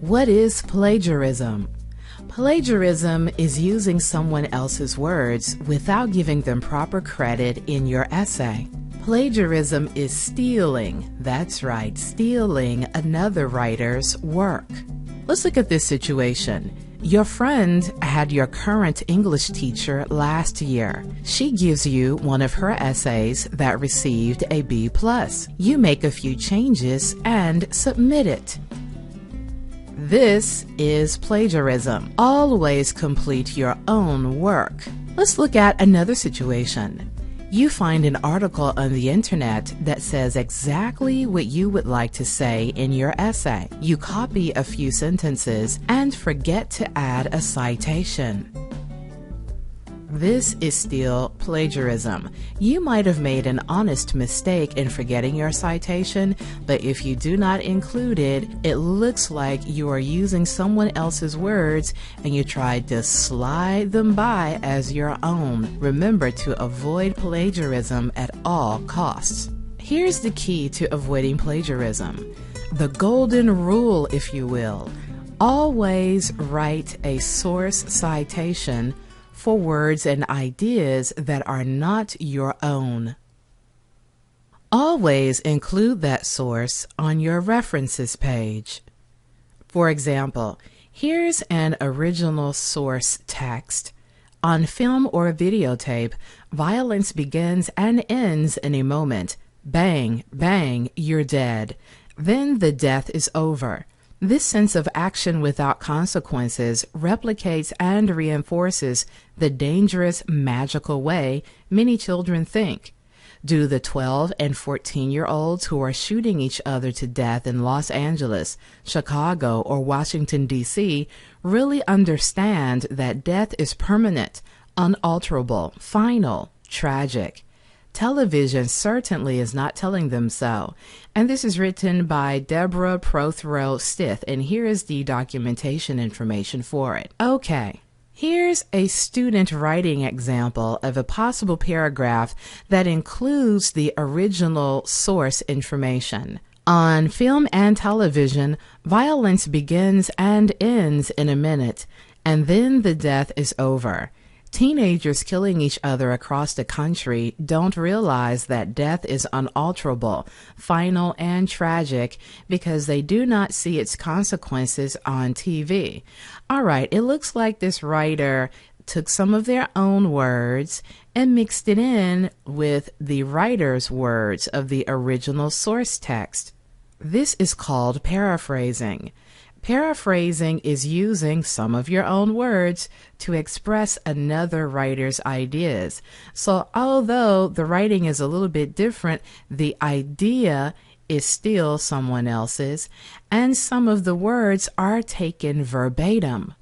What is plagiarism? Plagiarism is using someone else's words without giving them proper credit in your essay. Plagiarism is stealing, that's right, stealing another writer's work. Let's look at this situation. Your friend had your current English teacher last year. She gives you one of her essays that received a B+. You make a few changes and submit it. This is plagiarism. Always complete your own work. Let's look at another situation. You find an article on the internet that says exactly what you would like to say in your essay. You copy a few sentences and forget to add a citation. This is still plagiarism. You might have made an honest mistake in forgetting your citation, but if you do not include it, it looks like you are using someone else's words and you tried to slide them by as your own. Remember to avoid plagiarism at all costs. Here's the key to avoiding plagiarism. The golden rule, if you will. Always write a source citation for words and ideas that are not your own. Always include that source on your references page. For example, here's an original source text. On film or videotape, violence begins and ends in a moment. Bang, bang, you're dead. Then the death is over. This sense of action without consequences replicates and reinforces the dangerous, magical way many children think. Do the 12 and 14-year-olds who are shooting each other to death in Los Angeles, Chicago, or Washington, D.C. really understand that death is permanent, unalterable, final, tragic? Television certainly is not telling them so. And this is written by Deborah Prothero Stith, and here is the documentation information for it. Okay, here's a student writing example of a possible paragraph that includes the original source information. On film and television, violence begins and ends in a minute, and then the death is over. Teenagers killing each other across the country don't realize that death is unalterable, final, and tragic because they do not see its consequences on TV. All right, it looks like this writer took some of their own words and mixed it in with the writer's words of the original source text. This is called paraphrasing. Paraphrasing is using some of your own words to express another writer's ideas. So although the writing is a little bit different, the idea is still someone else's, and some of the words are taken verbatim.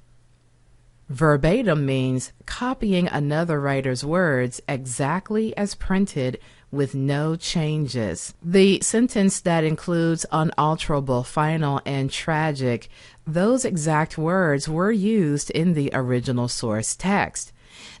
Verbatim means copying another writer's words exactly as printed with no changes. The sentence that includes unalterable, final, and tragic, those exact words were used in the original source text.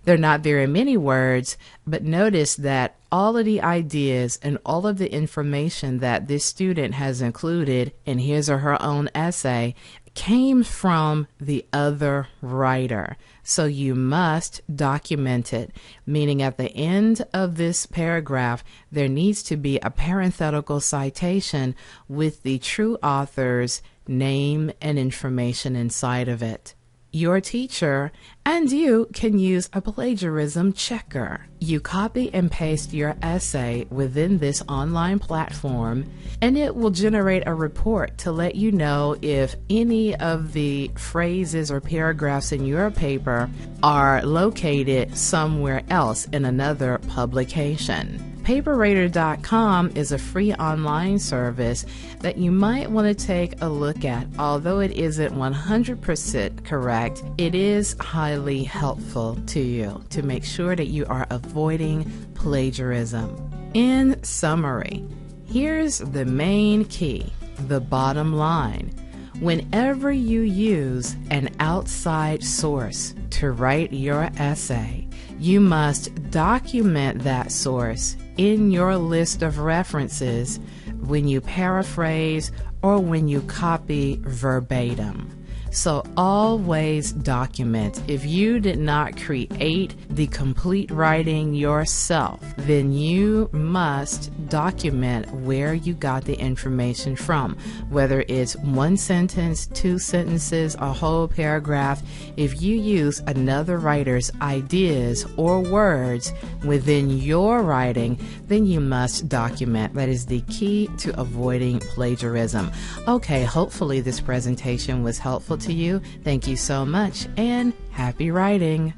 There are not very many words, but notice that all of the ideas and all of the information that this student has included in his or her own essay came from the other writer. So you must document it, meaning at the end of this paragraph, there needs to be a parenthetical citation with the true author's name and information inside of it. Your teacher and you can use a plagiarism checker. You copy and paste your essay within this online platform, and it will generate a report to let you know if any of the phrases or paragraphs in your paper are located somewhere else in another publication. PaperRater.com is a free online service that you might want to take a look at. Although it isn't 100% correct, it is highly helpful to you to make sure that you are avoiding plagiarism. In summary, here's the main key, the bottom line. Whenever you use an outside source to write your essay, you must document that source in your list of references when you paraphrase or when you copy verbatim. So always document. If you did not create the complete writing yourself, then you must document where you got the information from, whether it's one sentence, two sentences, a whole paragraph. If you use another writer's ideas or words within your writing, then you must document. That is the key to avoiding plagiarism. Okay, hopefully this presentation was helpful to you. Thank you so much and happy writing.